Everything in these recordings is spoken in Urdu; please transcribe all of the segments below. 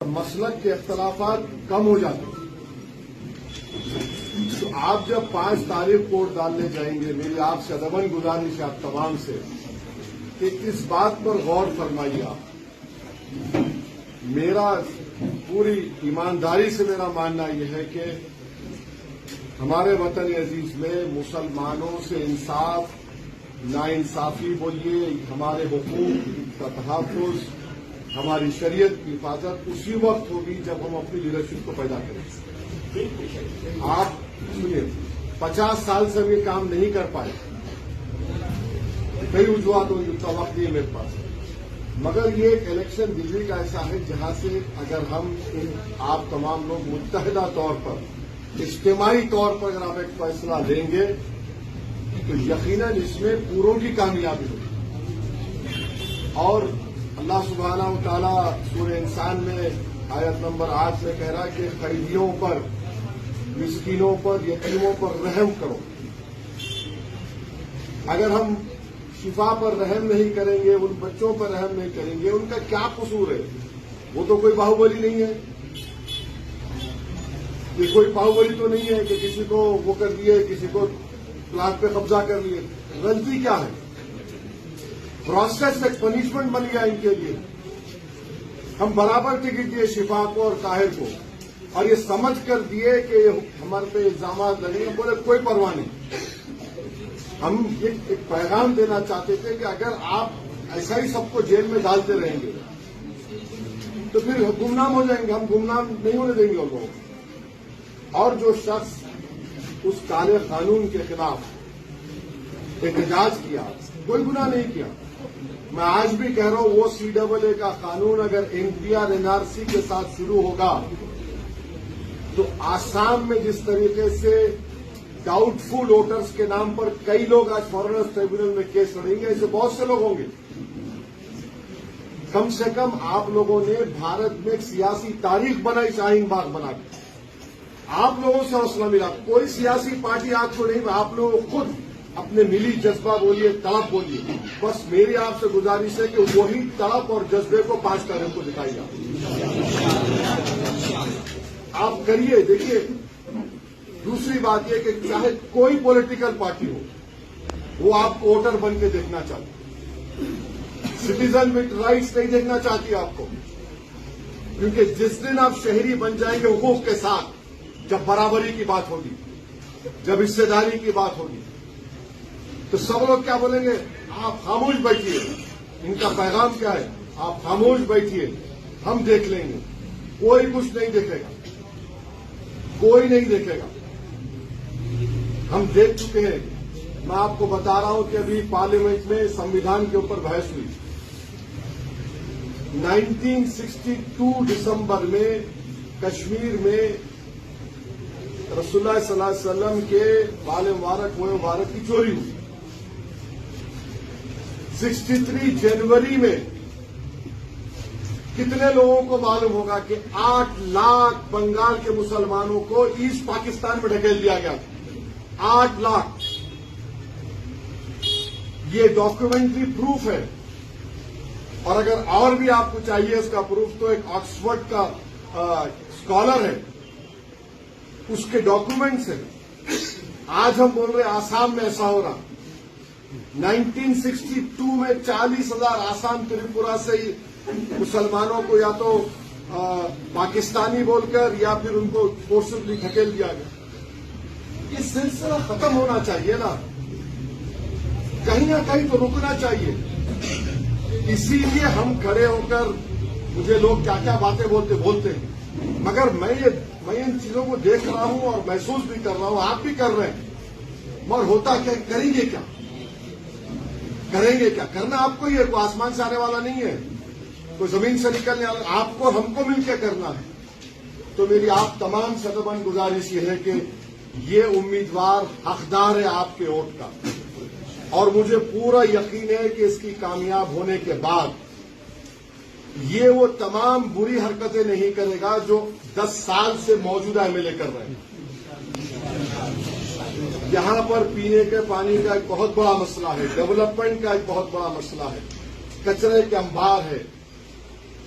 مسلک کے اختلافات کم ہو جاتے ہیں۔ تو آپ جب 5 تاریخ کو ووٹ ڈالنے جائیں گے، میری آپ سے ادباً گزارش ہے آپ تمام سے کہ اس بات پر غور فرمائیے آپ۔ میرا پوری ایمانداری سے میرا ماننا یہ ہے کہ ہمارے وطن عزیز میں مسلمانوں سے انصاف، ناانصافی بولیے، ہمارے حقوق کا تحفظ، ہماری شریعت کی حفاظت اسی وقت ہوگی جب ہم اپنی لیڈرشپ کو پیدا کریں۔ آپ سنیے، 50 سال سے ہم یہ کام نہیں کر پائے، کئی وجوہات ہوئی، اتنا وقت نہیں ہے میرے پاس، مگر یہ ایک الیکشن دلی کا ایسا ہے جہاں سے اگر ہم آپ تمام لوگ متحدہ طور پر، اجتماعی طور پر اگر آپ ایک فیصلہ لیں گے تو یقیناً اس میں پوروں کی کامیابی ہوگی۔ اور اللہ سبحانہ و تعالیٰ سورہ انسان میں آیت نمبر 8 میں کہہ رہا ہے کہ قیدیوں پر، مسکینوں پر، یتیموں پر رحم کرو۔ اگر ہم شفا پر رحم نہیں کریں گے، ان بچوں پر رحم نہیں کریں گے، ان کا کیا قصور ہے؟ وہ تو کوئی باہوبلی نہیں ہے، یہ کوئی باہوبلی تو نہیں ہے کہ کسی کو وہ کر دیے، کسی کو پلاٹ پہ قبضہ کر لیے۔ غلطی کیا ہے؟ پروسیس ایک پنشمنٹ بن گیا ان کے لیے۔ ہم برابر ٹکٹ دیے شفا کو اور طاہر کو، اور یہ سمجھ کر دیے کہ ہمارے پہ الزامات لگے، بولے کوئی پرواہ نہیں۔ ہم ایک پیغام دینا چاہتے تھے کہ اگر آپ ایسا ہی سب کو جیل میں ڈالتے رہیں گے تو پھر گمنام ہو جائیں گے، ہم گمنام نہیں ہونے دیں گے ان لوگوں کو۔ اور جو شخص اس کالے قانون کے خلاف احتجاج کیا، کوئی گناہ نہیں کیا۔ میں آج بھی کہہ رہا ہوں، وہ CAA کا قانون اگر NPR NRC کے ساتھ شروع ہوگا تو آسام میں جس طریقے سے ڈاؤٹ فل ووٹرز کے نام پر کئی لوگ آج فارنرز ٹریبونل میں کیس لڑیں گے، ایسے بہت سے لوگ ہوں گے۔ کم سے کم آپ لوگوں نے بھارت میں ایک سیاسی تاریخ بنائی، شاہین باغ بنا کے۔ آپ لوگوں سے حوصلہ ملا، کوئی سیاسی پارٹی آپ کو نہیں، آپ لوگ خود اپنے ملی جذبہ بولیے، تڑپ بولیے۔ بس میری آپ سے گزارش ہے کہ وہی تڑپ اور جذبے کو 5 تاریخ کو دکھائیے آپ کریے۔ دیکھیے، دوسری بات یہ کہ چاہے کوئی پولیٹیکل پارٹی ہو، وہ آپ کو ووٹر بن کے دیکھنا چاہتی، سٹیزن وتھ رائٹس نہیں دیکھنا چاہتی آپ کو، کیونکہ جس دن آپ شہری بن جائیں گے حقوق کے ساتھ، جب برابری کی بات ہوگی، جب حصے داری کی بات ہوگی، تو سب لوگ کیا بولیں گے؟ آپ خاموش بیٹھیے۔ ان کا پیغام کیا ہے؟ آپ خاموش بیٹھیے، ہم دیکھ لیں گے۔ کوئی کچھ نہیں دیکھے گا، کوئی نہیں دیکھے گا۔ ہم دیکھ چکے ہیں۔ میں آپ کو بتا رہا ہوں کہ ابھی پارلیمنٹ میں سمویدھان کے اوپر بحث ہوئی۔ 1962 دسمبر میں کشمیر میں رسول اللہ صلی اللہ علیہ وسلم کے بال مبارک، موئے مبارک کی چوری ہوئی۔ 63 جنوری میں کتنے لوگوں کو معلوم ہوگا کہ 8 لاکھ بنگال کے مسلمانوں کو ایسٹ پاکستان میں ڈھکیل دیا گیا تھا۔ 8 لاکھ۔ یہ ڈاکیومنٹری پروف ہے، اور اگر اور بھی آپ کو چاہیے اس کا پروف تو ایک آکسفورڈ کا اسکالر ہے، اس کے ڈاکیومنٹس ہیں۔ آج ہم بول رہے آسام میں ایسا ہو رہا۔ 1962 میں 40,000 آسام تریپورہ سے مسلمانوں کو یا تو پاکستانی بول کر یا پھر ان کو فورسبلی دھکیل دیا گیا۔ یہ سلسلہ ختم ہونا چاہیے نا، کہیں نہ کہیں تو رکنا چاہیے۔ اسی لیے ہم کھڑے ہو کر، مجھے لوگ کیا کیا باتیں بولتے ہیں، مگر میں ان چیزوں کو دیکھ رہا ہوں اور محسوس بھی کر رہا ہوں، آپ بھی کر رہے ہیں، مگر ہوتا کیا؟ کریں گے کیا؟ کریں گے کیا؟ کرنا آپ کو ہی ہے، کوئی آسمان سے آنے والا نہیں ہے، کوئی زمین سے نکلنے والا، آپ کو ہم کو مل کے کرنا ہے۔ تو میری آپ تمام سے ادباً گزارش یہ ہے کہ یہ امیدوار حقدار ہے آپ کے ووٹ کا، اور مجھے پورا یقین ہے کہ اس کی کامیاب ہونے کے بعد یہ وہ تمام بری حرکتیں نہیں کرے گا جو 10 سال سے موجودہ MLA کر رہے ہیں۔ یہاں پر پینے کے پانی کا ایک بہت بڑا مسئلہ ہے، ڈیولپمنٹ کا ایک بہت بڑا مسئلہ ہے، کچرے کے انبار ہے،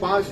5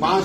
5